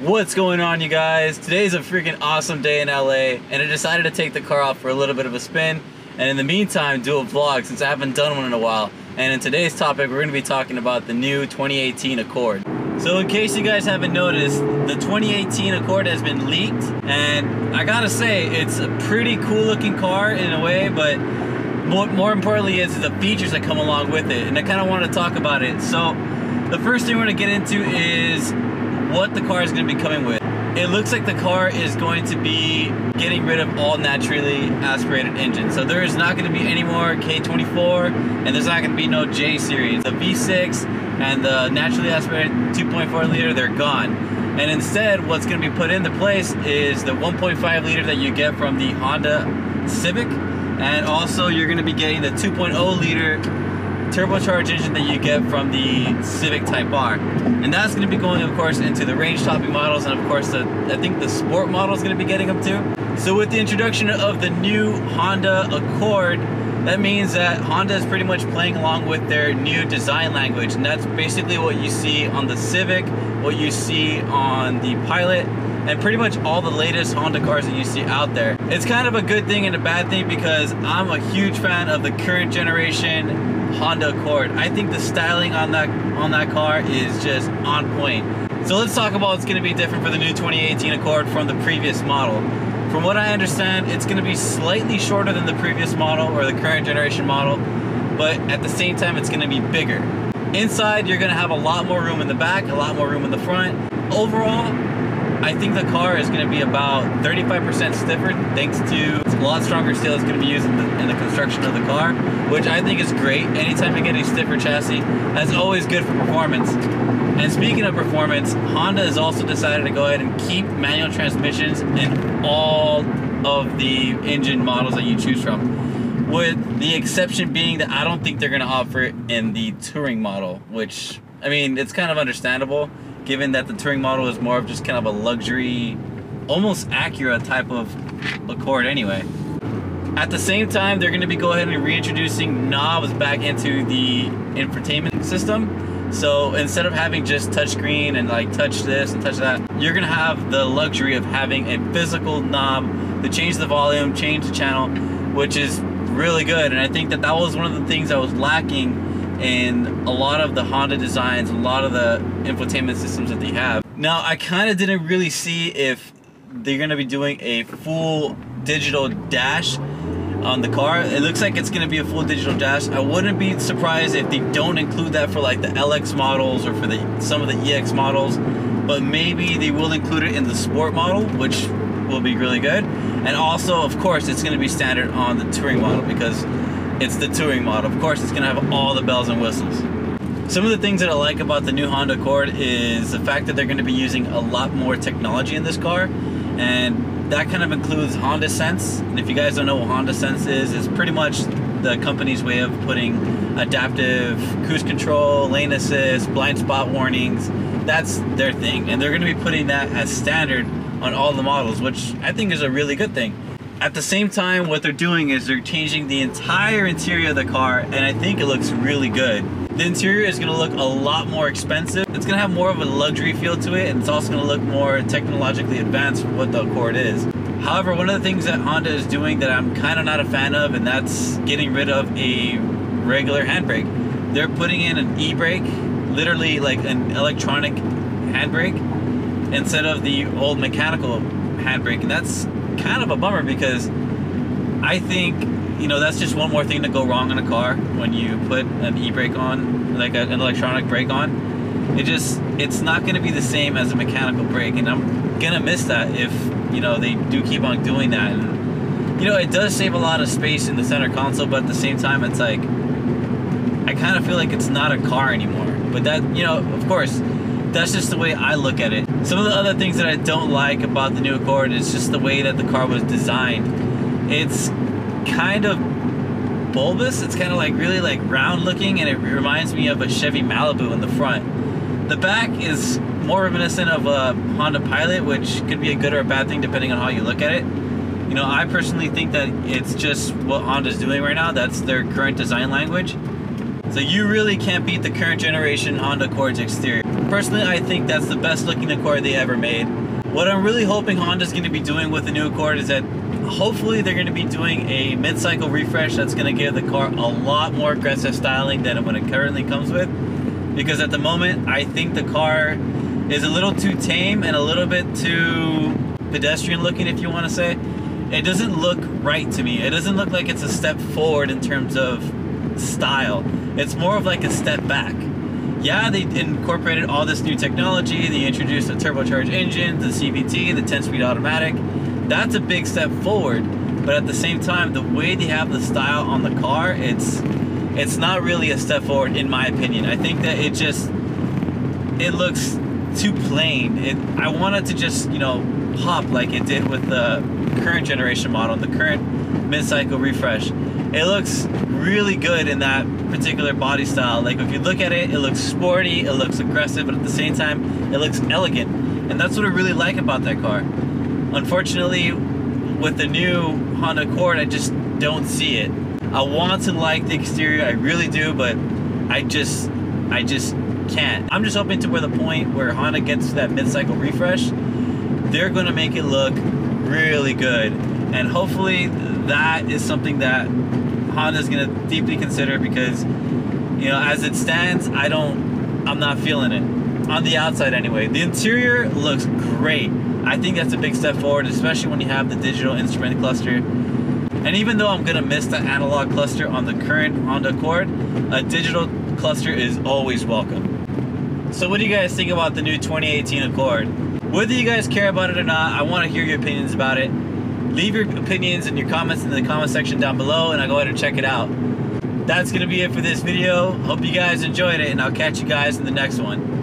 What's going on, you guys? Today's a freaking awesome day in LA, and I decided to take the car out for a little bit of a spin, and in the meantime do a vlog since I haven't done one in a while. And in today's topic, we're going to be talking about the new 2018 Accord. So in case you guys haven't noticed, the 2018 Accord has been leaked, and I gotta say, it's a pretty cool looking car in a way, but more importantly is the features that come along with it, and I kind of want to talk about it. So the first thing we're going to get into is what the car is going to be coming with. It looks like the car is going to be getting rid of all naturally aspirated engines. So there is not going to be any more K24, and there's not going to be no J series. The V6 and the naturally aspirated 2.4 liter, they're gone. And instead, what's going to be put into place is the 1.5 liter that you get from the Honda Civic, and also you're going to be getting the 2.0 liter turbocharged engine that you get from the Civic Type R, and that's going to be going, of course, into the range topping models, and of course I think the sport model is going to be getting them too. So with the introduction of the new Honda Accord, that means that Honda is pretty much playing along with their new design language, and that's basically what you see on the Civic, what you see on the Pilot, and pretty much all the latest Honda cars that you see out there. It's kind of a good thing and a bad thing because I'm a huge fan of the current generation Honda Accord. I think the styling on that car is just on point. So let's talk about what's going to be different for the new 2018 Accord from the previous model. From what I understand, it's going to be slightly shorter than the previous model or the current generation model, but at the same time it's going to be bigger. Inside, you're going to have a lot more room in the back, a lot more room in the front. Overall, I think the car is going to be about 35% stiffer thanks to a lot stronger steel that's going to be used in the construction of the car, which I think is great. Anytime you get a stiffer chassis, that's always good for performance. And speaking of performance, Honda has also decided to go ahead and keep manual transmissions in all of the engine models that you choose from, with the exception being that I don't think they're going to offer it in the Touring model, which, I mean, it's kind of understandable, given that the Touring model is more of just kind of a luxury, almost Acura type of Accord anyway. At the same time, they're going to be go ahead and reintroducing knobs back into the infotainment system. So instead of having just touchscreen and like touch this and touch that, you're going to have the luxury of having a physical knob to change the volume, change the channel, which is really good. And I think that was one of the things that was lacking in a lot of the Honda designs, a lot of the infotainment systems that they have. Now, I kind of didn't really see if they're going to be doing a full digital dash on the car. It looks like it's going to be a full digital dash. I wouldn't be surprised if they don't include that for like the LX models or for some of the EX models, but maybe they will include it in the Sport model, which will be really good. And also, of course, it's going to be standard on the Touring model because it's the Touring model. Of course, it's going to have all the bells and whistles. Some of the things that I like about the new Honda Accord is the fact that they're going to be using a lot more technology in this car, and that kind of includes Honda Sense. And if you guys don't know what Honda Sense is, it's pretty much the company's way of putting adaptive cruise control, lane assist, blind spot warnings. That's their thing, and they're going to be putting that as standard on all the models, which I think is a really good thing. At the same time, what they're doing is they're changing the entire interior of the car, and I think it looks really good. The interior is going to look a lot more expensive. It's going to have more of a luxury feel to it, and it's also going to look more technologically advanced for what the Accord is. However, one of the things that Honda is doing that I'm kind of not a fan of, and that's getting rid of a regular handbrake. They're putting in an e-brake, literally like an electronic handbrake, instead of the old mechanical handbrake, and that's kind of a bummer because I think, you know, that's just one more thing to go wrong in a car when you put an e-brake on, like an electronic brake on. It's not going to be the same as a mechanical brake, and I'm gonna miss that if, you know, they do keep on doing that. And, you know, it does save a lot of space in the center console, but at the same time, it's like, I kind of feel like it's not a car anymore. But that, you know, of course, that's just the way I look at it. Some of the other things that I don't like about the new Accord is just the way that the car was designed. It's kind of bulbous. It's kind of like really like round looking, and it reminds me of a Chevy Malibu in the front. The back is more reminiscent of a Honda Pilot, which could be a good or a bad thing depending on how you look at it. You know, I personally think that it's just what Honda's doing right now. That's their current design language. So you really can't beat the current generation Honda Accord's exterior. Personally, I think that's the best looking Accord they ever made. What I'm really hoping Honda's going to be doing with the new Accord is that hopefully they're going to be doing a mid-cycle refresh that's going to give the car a lot more aggressive styling than what it currently comes with. Because at the moment, I think the car is a little too tame and a little bit too pedestrian looking, if you want to say. It doesn't look right to me. It doesn't look like it's a step forward in terms of style. It's more of like a step back. Yeah, they incorporated all this new technology. They introduced a turbocharged engine, the CVT, the 10-speed automatic. That's a big step forward. But at the same time, the way they have the style on the car, it's not really a step forward in my opinion. I think that it looks too plain. I want it to just, you know, pop like it did with the current generation model, the current mid-cycle refresh. It looks really good in that particular body style. Like if you look at it, it looks sporty, it looks aggressive, but at the same time, it looks elegant. And that's what I really like about that car. Unfortunately, with the new Honda Accord, I just don't see it. I want to like the exterior, I really do, but I just can't. I'm just hoping to where the point where Honda gets to that mid-cycle refresh, they're gonna make it look really good. And hopefully that is something that Honda's gonna deeply consider, because, you know, as it stands, I'm not feeling it. On the outside anyway. The interior looks great. I think that's a big step forward, especially when you have the digital instrument cluster. And even though I'm gonna miss the analog cluster on the current Honda Accord, a digital cluster is always welcome. So what do you guys think about the new 2018 Accord? Whether you guys care about it or not, I want to hear your opinions about it. Leave your opinions and your comments in the comment section down below, and I'll go ahead and check it out. That's gonna be it for this video. Hope you guys enjoyed it, and I'll catch you guys in the next one.